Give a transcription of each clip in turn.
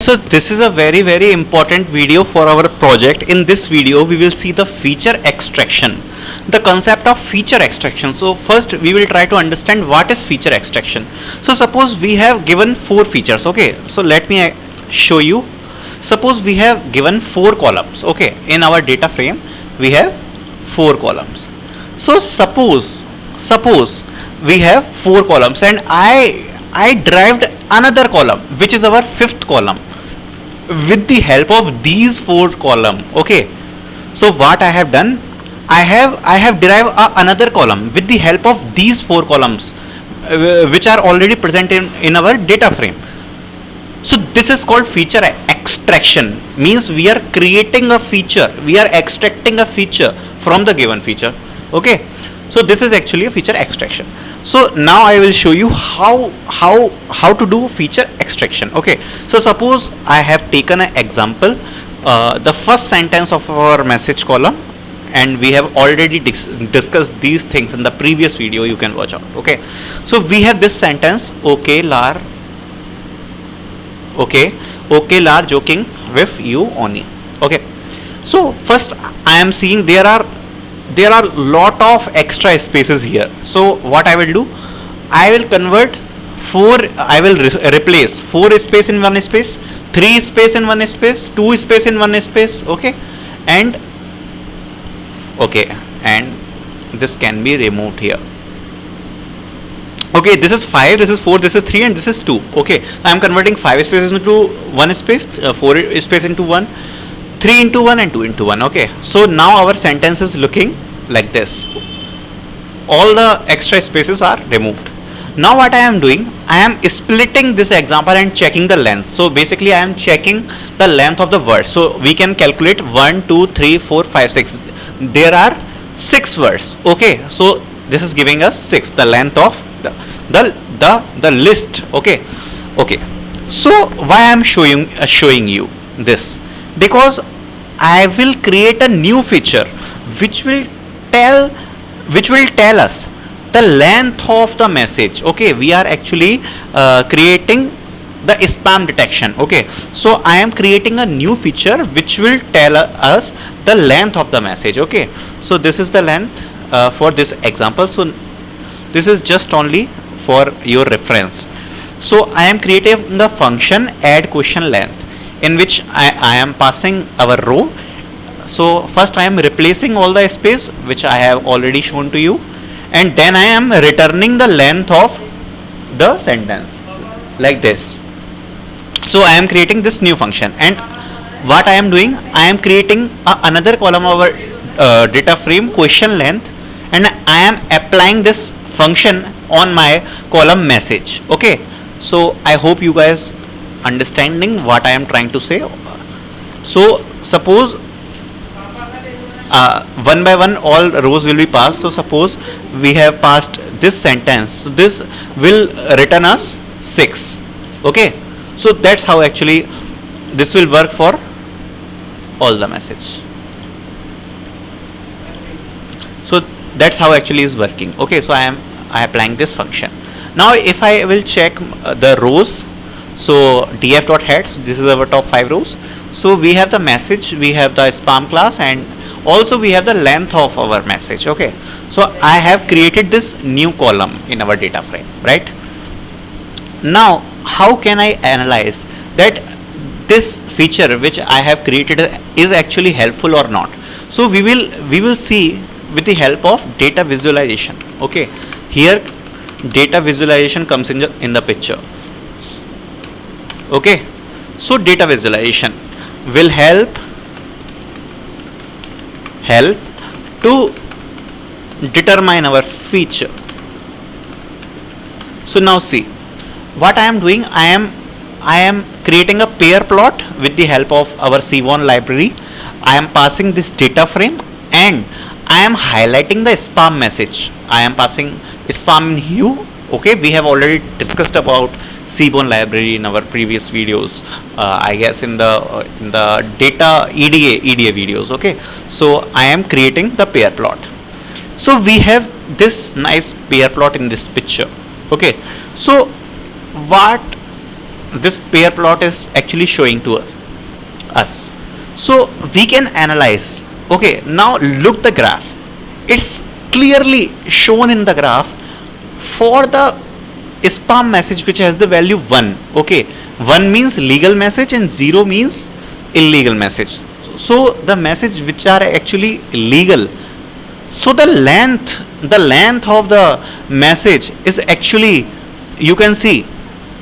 So this is a very important video for our project. In this video we will see the feature extraction, the concept of feature extraction. So first we will try to understand what is feature extraction. So suppose we have given 4 features. Okay, so let me show you. Suppose we have given 4 columns. Okay, in our data frame we have 4 columns. So suppose we have 4 columns and I derived another column which is our 5th column with the help of these 4 column. Okay, so what I have done, I have derived another column with the help of these 4 columns which are already present in our data frame. So this is called feature extraction, means we are creating a feature, we are extracting a feature from the given feature. Okay, so this is actually a feature extraction. So now I will show you how to do feature extraction. Okay, so suppose I have taken an example, the first sentence of our message column, and we have already discussed these things in the previous video, you can watch out. Okay, so we have this sentence, okay lar joking with you only. Okay, so first I am seeing there are lot of extra spaces here. So what I will do, I will convert 4, I will replace 4 space in 1 space, 3 space in 1 space, 2 space in 1 space. Okay, and this can be removed here. Okay, this is 5, this is 4, this is 3, and this is 2. Okay, I am converting 5 spaces into 1 space, 4 space into 1, 3 into 1, and 2 into 1. Okay, so now our sentence is looking like this. All the extra spaces are removed. Now what I am doing, I am splitting this example and checking the length. So basically I am checking the length of the word. So we can calculate 1, 2, 3, 4, 5, 6. There are 6 words. Okay, so this is giving us 6, the length of the list. Okay, so why I am showing you this, because I will create a new feature which will tell us the length of the message. Okay, we are actually creating the spam detection. Okay, so I am creating a new feature which will tell us the length of the message. Okay, so this is the length for this example. So this is just only for your reference. So I am creating the function add question length, in which I am passing our row. So first I am replacing all the space which I have already shown to you, and then I am returning the length of the sentence like this. So I am creating this new function, and what I am doing, I am creating another column of our data frame question length, and I am applying this function on my column message. Okay, so I hope you guys understanding what I am trying to say. So suppose one by one all rows will be passed. So suppose we have passed this sentence, so this will return us 6. Okay, so that's how actually this will work for all the message. So that's how actually is working. Okay, so I am applying this function. Now if I will check the rows, so df.head, so this is our top 5 rows. So we have the message, we have the spam class, and also we have the length of our message. Okay, so I have created this new column in our data frame, right? Now how can I analyze that this feature which I have created is actually helpful or not? So we will see with the help of data visualization. Okay, here data visualization comes in the picture. Okay, so data visualization will help to determine our feature. So now see what I am doing. I am creating a pair plot with the help of our C1 library. I am passing this data frame and I am highlighting the spam message. I am passing spam in hue. Okay, we have already discussed about Seaborn library in our previous videos, I guess in the data EDA videos. Okay, so I am creating the pair plot. So we have this nice pair plot in this picture. Okay, so what this pair plot is actually showing to us. So we can analyze. Okay, now look the graph. It's clearly shown in the graph for the spam message which has the value 1. Okay, 1 means legal message and 0 means illegal message. So the message which are actually legal, so the length of the message is actually, you can see,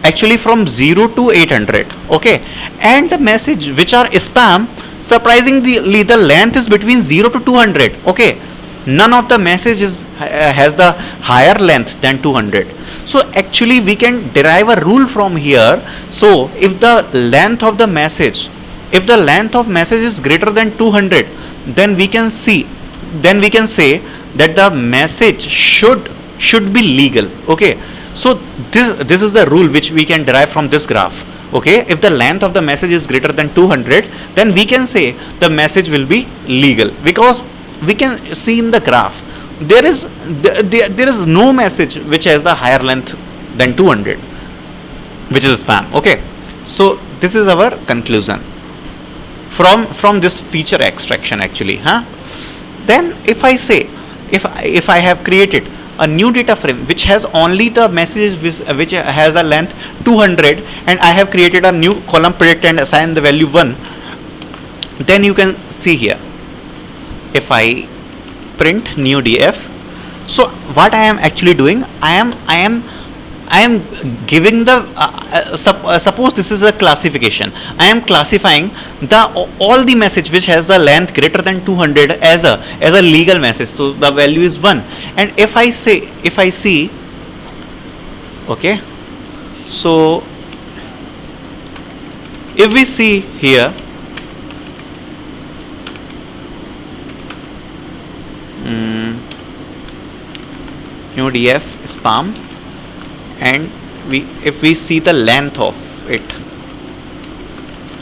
actually from 0 to 800. Okay, and the message which are spam, surprisingly the length is between 0 to 200. Okay, none of the messages has the higher length than 200. So actually we can derive a rule from here. So if the length of the message, if the length of message is greater than 200, then we can say that the message should be legal. Okay, so this is the rule which we can derive from this graph. Okay, if the length of the message is greater than 200, then we can say the message will be legal, because we can see in the graph there is no message which has the higher length than 200, which is spam. Okay, so this is our conclusion from this feature extraction actually. Then if I say, if I have created a new data frame which has only the messages which has a length 200, and I have created a new column predict and assign the value 1, then you can see here, if I print new df, so what I am actually doing, I am giving the suppose this is a classification. I am classifying all the message which has the length greater than 200 as a legal message. So the value is 1. And if I see, okay, so if we see here, new df spam, and if we see the length of it,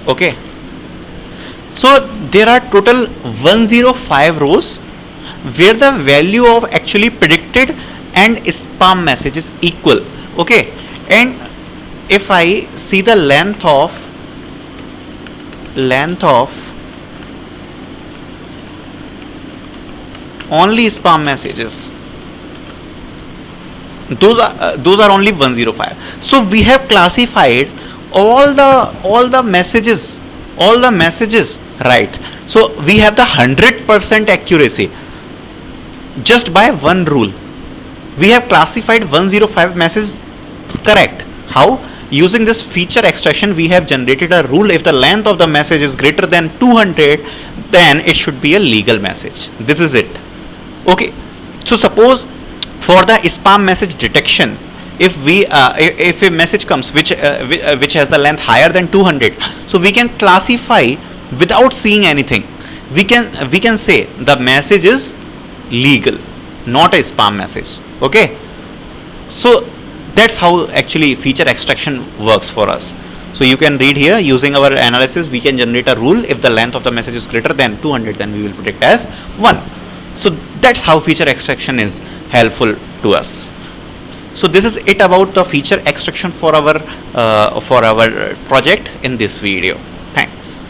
okay, so there are total 105 rows where the value of actually predicted and spam message is equal. Okay, and if I see the length of only spam messages, those are only 105. So we have classified all the messages right. So we have the 100% accuracy just by one rule. We have classified 105 messages correct. How? Using this feature extraction, we have generated a rule. If the length of the message is greater than 200, then it should be a legal message. This is it. Okay, so suppose for the spam message detection, if a message comes which has the length higher than 200, so we can classify without seeing anything. We can say the message is legal, not a spam message. Okay, so that's how actually feature extraction works for us. So you can read here, using our analysis we can generate a rule. If the length of the message is greater than 200, then we will predict as 1. So that's how feature extraction is helpful to us. So this is it about the feature extraction for our project in this video. Thanks.